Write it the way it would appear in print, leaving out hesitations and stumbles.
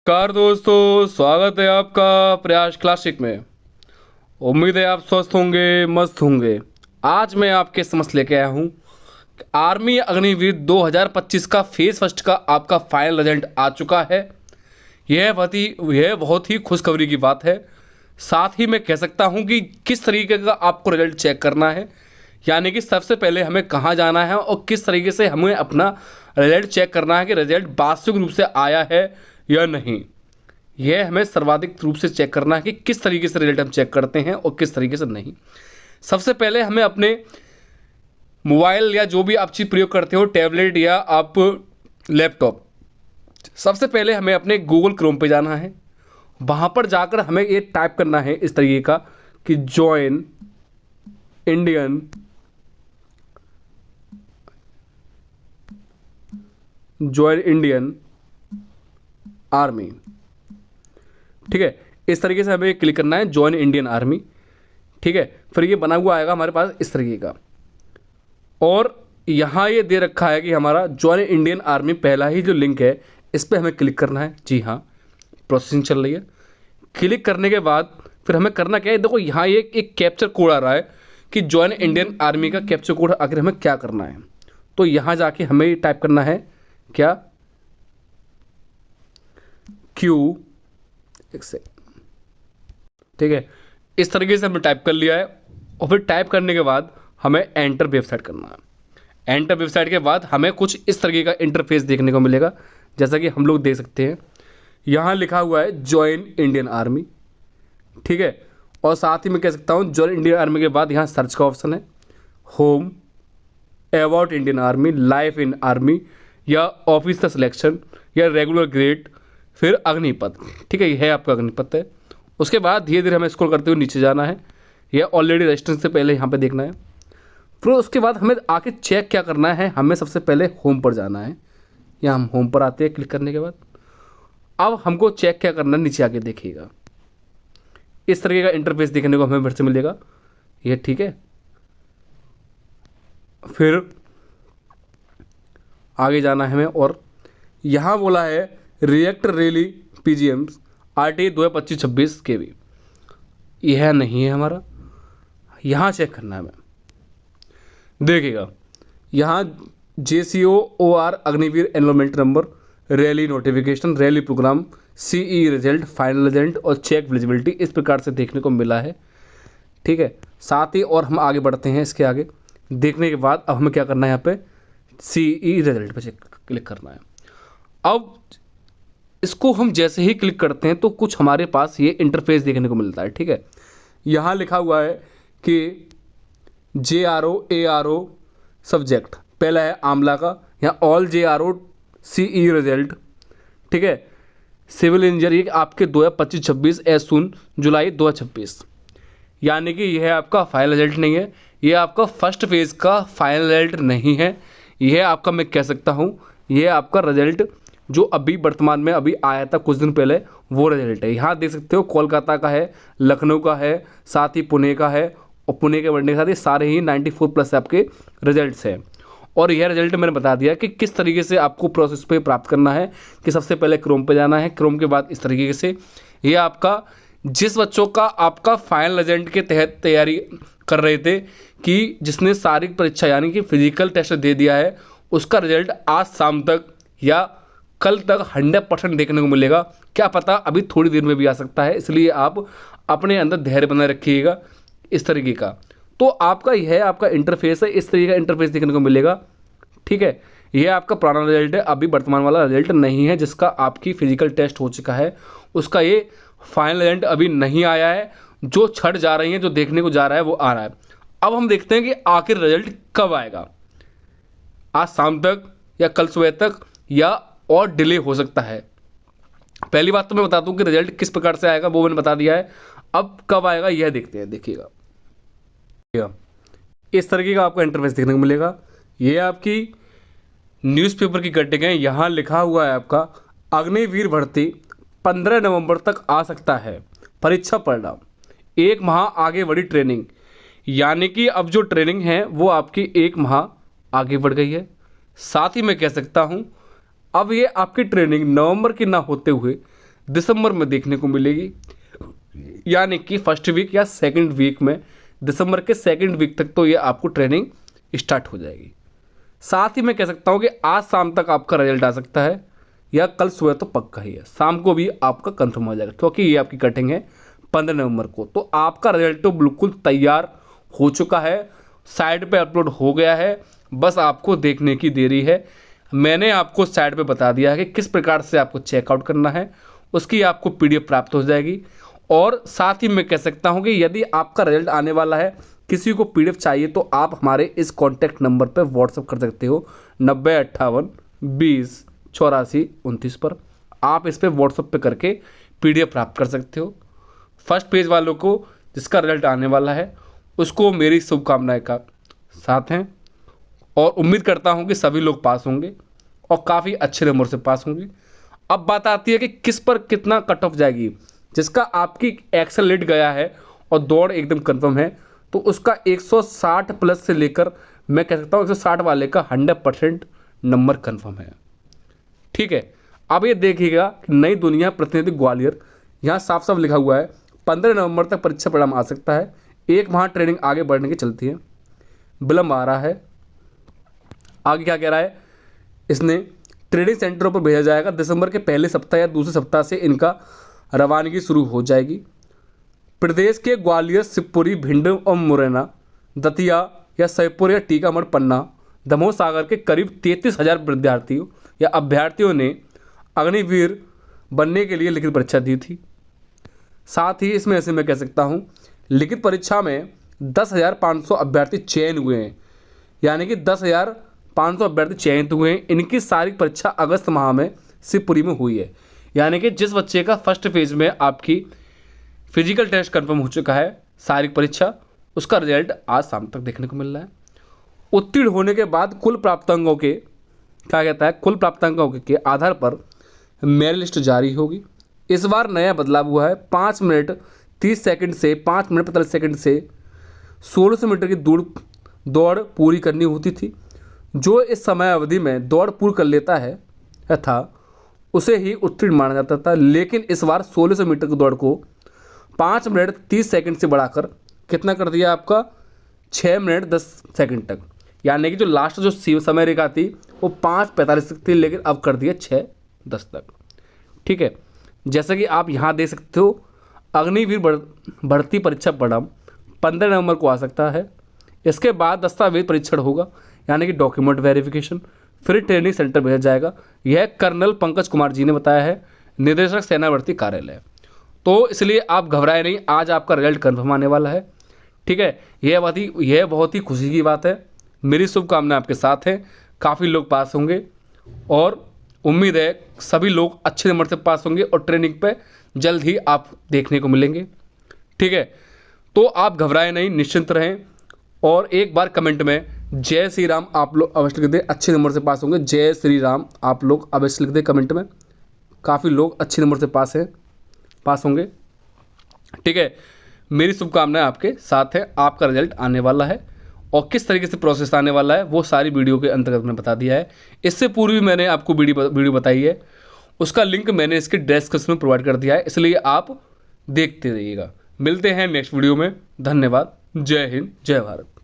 नमस्कार दोस्तों, स्वागत है आपका प्रयास क्लासिक में। उम्मीद है आप स्वस्थ होंगे, मस्त होंगे। आज मैं आपके समक्ष लेके आया हूँ आर्मी अग्निवीर 2025 का फेज फर्स्ट का आपका फाइनल रिजल्ट आ चुका है। यह बहुत ही खुशखबरी की बात है। साथ ही मैं कह सकता हूँ कि किस तरीके का आपको रिजल्ट चेक करना है, यानी कि सबसे पहले हमें कहाँ जाना है और किस तरीके से हमें अपना रिजल्ट चेक करना है कि रिजल्ट वास्तविक रूप से आया है या नहीं। यह हमें सर्वाधिक रूप से चेक करना है कि किस तरीके से रिजल्ट हम चेक करते हैं और किस तरीके से नहीं। सबसे पहले हमें अपने मोबाइल या जो भी आप चीज़ प्रयोग करते हो, टैबलेट या आप लैपटॉप, सबसे पहले हमें अपने गूगल क्रोम पे जाना है। वहाँ पर जाकर हमें ये टाइप करना है इस तरीके का कि ज्वाइन इंडियन आर्मी। ठीक है, इस तरीके से हमें क्लिक करना है ज्वाइन इंडियन आर्मी। ठीक है, फिर ये बना हुआ आएगा हमारे पास इस तरीके का, और यहाँ ये दे रखा है कि हमारा ज्वाइन इंडियन आर्मी पहला ही जो लिंक है इस पर हमें क्लिक करना है। जी हाँ, प्रोसेसिंग चल रही है। क्लिक करने के बाद फिर हमें करना क्या है, देखो यहाँ ये एक कैप्चर कोड आ रहा है कि ज्वाइन इंडियन आर्मी का कैप्चर कोड आखिर हमें क्या करना है। तो यहाँ जाके हमें टाइप करना है क्या, क्यू, एक सेकंड। ठीक है, इस तरीके से हमने टाइप कर लिया है, और फिर टाइप करने के बाद हमें एंटर वेबसाइट करना है। एंटर वेबसाइट के बाद हमें कुछ इस तरीके का इंटरफेस देखने को मिलेगा, जैसा कि हम लोग देख सकते हैं। यहाँ लिखा हुआ है ज्वाइन इंडियन आर्मी। ठीक है, और साथ ही मैं कह सकता हूँ ज्वाइन इंडियन आर्मी के बाद यहाँ सर्च का ऑप्शन है, home, about Indian army, life in army, या ऑफिसर सिलेक्शन, या रेगुलर ग्रेड, फिर अग्निपथ। ठीक है, यह है आपका अग्निपथ है। उसके बाद धीरे धीरे हमें स्क्रॉल करते हुए नीचे जाना है, यह ऑलरेडी रजिस्ट्रेशन से पहले यहाँ पे देखना है। फिर उसके बाद हमें आके चेक क्या करना है, हमें सबसे पहले होम पर जाना है। यहाँ हम होम पर आते हैं क्लिक करने के बाद। अब हमको चेक क्या करना है, नीचे आके देखिएगा इस तरीके का इंटरफेस देखने को हमें फिर से मिलेगा। ये ठीक है, फिर आगे जाना है हमें, और यहाँ बोला है reactor rally PGMs RT 2025-26 KB। यह नहीं है हमारा, यहाँ चेक करना है हमें। देखिएगा यहाँ JCOOR Agniveer enrolment number, rally notification, rally programme, CE result, final result और चेक विजिबिलिटी इस प्रकार से देखने को मिला है। ठीक है, साथ ही और हम आगे बढ़ते हैं। इसके आगे देखने के बाद अब हमें क्या करना है, यहाँ पे CE रिजल्ट पे क्लिक करना है। अब इसको हम जैसे ही क्लिक करते हैं तो कुछ हमारे पास ये इंटरफेस देखने को मिलता है। ठीक है, यहाँ लिखा हुआ है कि JRO ARO सब्जेक्ट, पहला है आमला का, यहाँ ऑल JRO CE रिजल्ट। ठीक है, सिविल इंजीनियरिंग आपके 2025-26 एज सुन जुलाई 2026, यानी कि यह आपका फाइनल रिजल्ट नहीं है, यह आपका फर्स्ट फेज़ का फाइनल रिजल्ट नहीं है। यह आपका, मैं कह सकता हूँ, यह आपका रिजल्ट जो अभी वर्तमान में अभी आया था कुछ दिन पहले, वो रिजल्ट है। यहाँ देख सकते हो कोलकाता का है, लखनऊ का है, साथ ही पुणे का है, और पुणे के बढ़ने के साथ ये सारे ही 94+ आपके रिजल्ट्स हैं। और यह रिजल्ट मैंने बता दिया कि किस तरीके से आपको प्रोसेस पे प्राप्त करना है, कि सबसे पहले क्रोम पे जाना है, क्रोम के बाद इस तरीके से ये आपका, जिस बच्चों का आपका फाइनल रिजल्ट के तहत तैयारी कर रहे थे, कि जिसने शारीरिक परीक्षा यानी कि फिजिकल टेस्ट दे दिया है, उसका रिजल्ट आज शाम तक या कल तक 100% देखने को मिलेगा। क्या पता अभी थोड़ी देर में भी आ सकता है, इसलिए आप अपने अंदर धैर्य बनाए रखिएगा इस तरीके का। तो आपका यह आपका इंटरफेस है, इस तरीके का इंटरफेस देखने को मिलेगा। ठीक है, यह आपका पुराना रिजल्ट है, अभी वर्तमान वाला रिजल्ट नहीं है। जिसका आपकी फिजिकल टेस्ट हो चुका है उसका ये फाइनल रिजल्ट अभी नहीं आया है। जो छट जा रही है, जो देखने को जा रहा है, वो आ रहा है। अब हम देखते हैं कि आखिर रिजल्ट कब आएगा, आज शाम तक या कल सुबह तक, या और डिले हो सकता है। पहली बात तो मैं बता दूं कि रिजल्ट किस प्रकार से आएगा वो मैंने बता दिया है। अब कब आएगा यह देखते हैं। देखिएगा इस तरीके का आपको इंटरफेस देखने को मिलेगा। ये आपकी न्यूज़पेपर की कटिंग है। यहाँ लिखा हुआ है आपका अग्निवीर भर्ती 15 नवंबर तक आ सकता है, परीक्षा परिणाम 1 माह आगे बढ़ी ट्रेनिंग, यानी कि अब जो ट्रेनिंग है वो आपकी 1 माह आगे बढ़ गई है। साथ ही मैं कह सकता हूँ अब ये आपकी ट्रेनिंग नवंबर की ना होते हुए दिसंबर में देखने को मिलेगी, यानी कि फर्स्ट वीक या सेकंड वीक में, दिसंबर के सेकंड वीक तक तो ये आपको ट्रेनिंग स्टार्ट हो जाएगी। साथ ही मैं कह सकता हूँ कि आज शाम तक आपका रिजल्ट आ सकता है, या कल सुबह तो पक्का ही है, शाम को भी आपका कंफर्म हो जाएगा, क्योंकि ये आपकी कटिंग है 15 नवंबर को। तो आपका रिजल्ट तो बिल्कुल तैयार हो चुका है, साइट पे अपलोड हो गया है, बस आपको देखने की देरी है। मैंने आपको साइट पे बता दिया है कि किस प्रकार से आपको चेकआउट करना है, उसकी आपको PDF प्राप्त हो जाएगी। और साथ ही मैं कह सकता हूं कि यदि आपका रिजल्ट आने वाला है, किसी को PDF चाहिए, तो आप हमारे इस कॉन्टैक्ट नंबर पर व्हाट्सअप कर सकते हो 9058208429 पर। आप इस पर व्हाट्सअप पे करके PDF प्राप्त कर सकते हो। फर्स्ट पेज वालों को जिसका रिजल्ट आने वाला है, उसको मेरी शुभकामनाएं का साथ हैं, और उम्मीद करता हूं कि सभी लोग पास होंगे और काफ़ी अच्छे नंबर से पास होंगे। अब बात आती है कि किस पर कितना कट ऑफ जाएगी। जिसका आपकी एक्सेल लेट गया है और दौड़ एकदम कंफर्म है, तो उसका 160 प्लस से लेकर मैं कह सकता हूँ 160 वाले का 100% नंबर कंफर्म है। ठीक है, अब ये देखिएगा कि नई दुनिया प्रतिनिधि ग्वालियर, यहाँ साफ साफ लिखा हुआ है 15 नवंबर तक परीक्षा परिणाम आ सकता है। एक माह ट्रेनिंग आगे बढ़ने की चलती है, विलम्ब आ रहा है। आगे क्या कह रहा है, इसने ट्रेनिंग सेंटरों पर भेजा जाएगा। दिसंबर के पहले सप्ताह या दूसरे सप्ताह से इनका रवानगी शुरू हो जाएगी। प्रदेश के ग्वालियर, शिवपुरी, भिंड और मुरैना, दतिया या सैदपुर या टीकामगढ़, पन्ना, दमोह, सागर के करीब 33,000 विद्यार्थियों या अभ्यर्थियों ने अग्निवीर बनने के लिए लिखित परीक्षा दी थी। साथ ही इसमें ऐसे मैं कह सकता हूँ लिखित परीक्षा में 10,500 अभ्यर्थी चयन हुए हैं, यानी कि 10,500 अभ्यर्थी चयनित हुए हैं। इनकी सारी परीक्षा अगस्त माह में शिवपुरी में हुई है, यानी कि जिस बच्चे का फर्स्ट फेज में आपकी फिजिकल टेस्ट कंफर्म हो चुका है, शारीरिक परीक्षा, उसका रिजल्ट आज शाम तक देखने को मिल रहा है। उत्तीर्ण होने के बाद कुल प्राप्तांकों के क्या कहता है, कुल प्राप्तांकों के आधार पर मेरिट लिस्ट जारी होगी। इस बार नया बदलाव हुआ है। 5 मिनट 30 सेकंड से 5 मिनट 45 सेकंड से 1600 मीटर की दौड़ पूरी करनी होती थी। जो इस समय अवधि में दौड़ पूरी कर लेता है था उसे ही उत्तीर्ण माना जाता था। लेकिन इस बार 1600 मीटर की दौड़ को 5 मिनट 30 सेकंड से बढ़ाकर कितना कर दिया आपका 6 मिनट 10 सेकंड तक, यानी कि जो लास्ट जो समय रेखा थी वो 5:45 तक थी, लेकिन अब कर दिया 6:10 तक। ठीक है, जैसा कि आप यहाँ देख सकते हो, अग्निवीर भर्ती परीक्षा परिणाम 15 नवंबर को आ सकता है। इसके बाद दस्तावेज परीक्षण होगा, यानी कि डॉक्यूमेंट वेरिफिकेशन, फिर ट्रेनिंग सेंटर भेजा जाएगा। यह कर्नल पंकज कुमार जी ने बताया है, निदेशक सेना भर्ती कार्यालय। तो इसलिए आप घबराए नहीं, आज आपका रिजल्ट कन्फर्म आने वाला है। ठीक है, यह बहुत ही खुशी की बात है। मेरी शुभकामनाएं आपके साथ हैं, काफ़ी लोग पास होंगे और उम्मीद है सभी लोग अच्छे नंबर से पास होंगे और ट्रेनिंग पे जल्द ही आप देखने को मिलेंगे। ठीक है, तो आप घबराए नहीं, निश्चिंत रहें और एक बार कमेंट में जय श्री राम आप लोग अवश्य लिख दें। अच्छे नंबर से पास होंगे, जय श्री राम आप लोग अवश्य लिख दें कमेंट में। काफ़ी लोग अच्छे नंबर से पास होंगे। ठीक है, मेरी शुभकामनाएं आपके साथ है। आपका रिजल्ट आने वाला है और किस तरीके से प्रोसेस आने वाला है वो सारी वीडियो के अंतर्गत मैंने बता दिया है। इससे पूर्व भी मैंने आपको वीडियो बताई है, उसका लिंक मैंने इसके डिस्क्रिप्शन में प्रोवाइड कर दिया है, इसलिए आप देखते रहिएगा। मिलते हैं नेक्स्ट वीडियो में। धन्यवाद। जय हिंद, जय भारत।